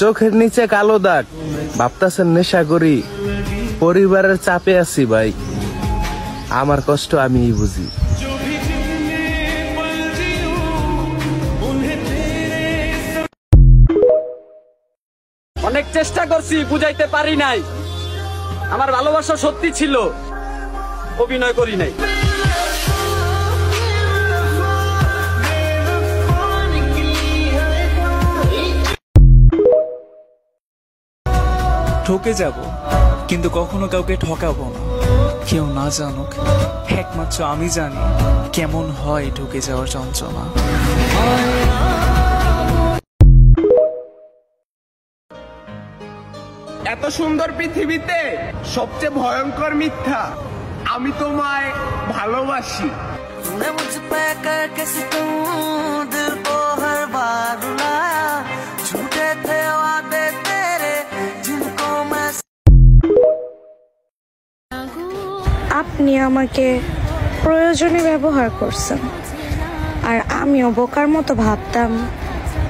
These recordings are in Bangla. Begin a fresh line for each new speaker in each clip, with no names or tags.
চোখের নিচে কালো দাগ, ভাবতাছেন নেশা করি, পরিবারের চাপে আছি ভাই, আমার কষ্ট আমিই বুঝি।
অনেক চেষ্টা করছি, বুঝাইতে পারি নাই, আমার ভালোবাসা সত্যি ছিল, অভিনয় করি নাই।
ঠকে যাব, কিন্তু কখনো কাউকে ঠকাবো না। কেউ না জানুক, একমাত্র আমি জানি কেমন হয় ঠকে যাওয়ার যন্ত্রণা।
এত সুন্দর পৃথিবীতে সবচেয়ে ভয়ঙ্কর মিথ্যা, আমি তোমায় ভালোবাসি।
আপনি আমাকে প্রয়োজনে ব্যবহার করছেন, আর আমিও বোকার মতো ভাবতাম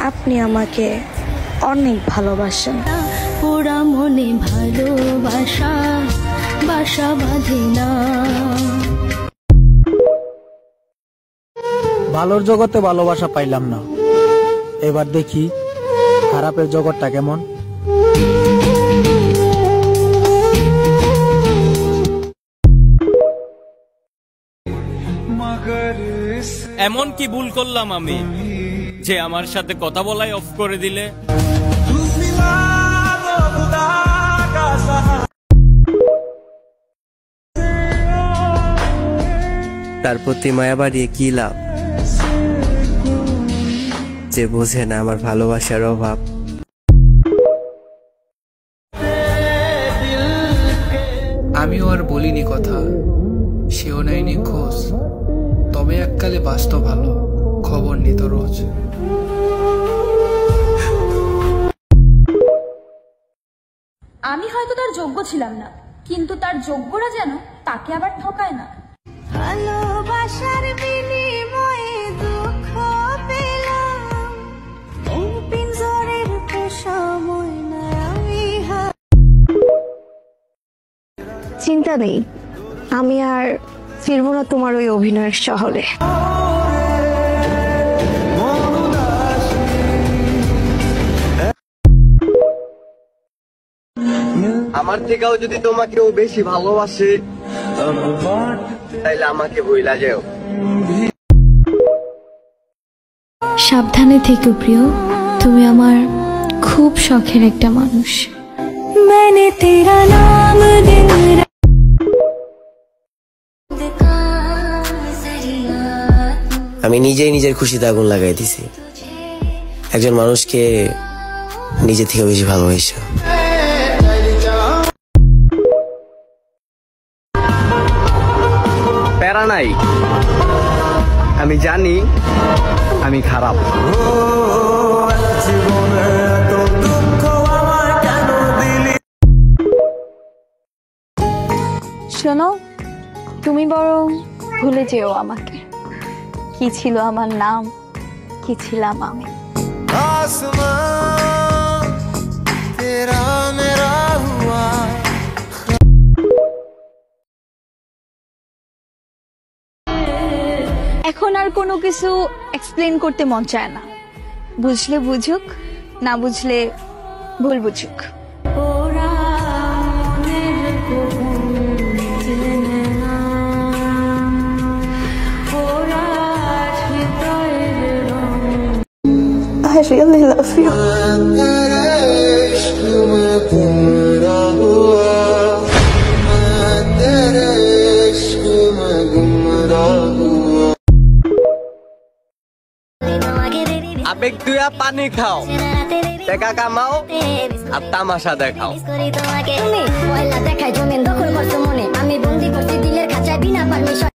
আপনি আমাকে অনেক ভালোবাসেন।
ওরা মনে ভালোবাসা বাসা বাঁধে না।
ভালোর জগতে ভালোবাসা পাইলাম না, এবার দেখি খারাপের জগৎটা কেমন।
এমন কি ভুল করলাম আমি যে আমার সাথে কথা বলাই অফ করে দিলে?
তার প্রতি মায়া বাড়িয়ে কি লাভ, যে বোঝে না আমার ভালোবাসার অভাব।
আমিও আর বলিনি কথা, সেও নেয়নি খোঁজ, তবে এককালে বাঁচত ভালো, খবর নিত রোজ।
আমি হয়তো তার যোগ্য ছিলাম না, কিন্তু তার যোগ্যরা যেন তাকে আবার ঠকায় না। ভালোবাসার বিনিময়ে দুঃখ পেলাম, পিঞ্জরের সময় না আমি।
চিন্তা নেই, আমি আর ফিরবো না তোমার ওই অভিনয়ের শহরে।
আমার থেকেও যদি তোমাকে ও বেশি ভালোবাসে, তাইলে আমাকে ভুইলা যাও।
সাবধানে থেকো প্রিয়, তুমি আমার খুব শখের একটা মানুষ। मैंने तेरा नाम दिन
আমি নিজেই নিজের খুশিতে আগুন লাগাই দিছি, একজন মানুষকে নিজে থেকে বেশি ভালোবাসা।
প্যারা নাই, আমি জানি আমি খারাপ।
শোনো, তুমি বরং ভুলে যেও আমাকে, কি ছিল আমার নাম, কি ছিলাম আমি। এখন আর কোনো কিছু এক্সপ্লেন করতে মন চায় না, বুঝলে বুঝুক, না বুঝলে ভুল বুঝুক। I really love you.
আবেগ দুয়া পানি খাও, টাকা কামাও আর তামাশা দেখাও।
দেখায় জমিন দখল করছো মনে, আমি বন্দি করছি দিলের খাঁচায় বিনা পারমিশন।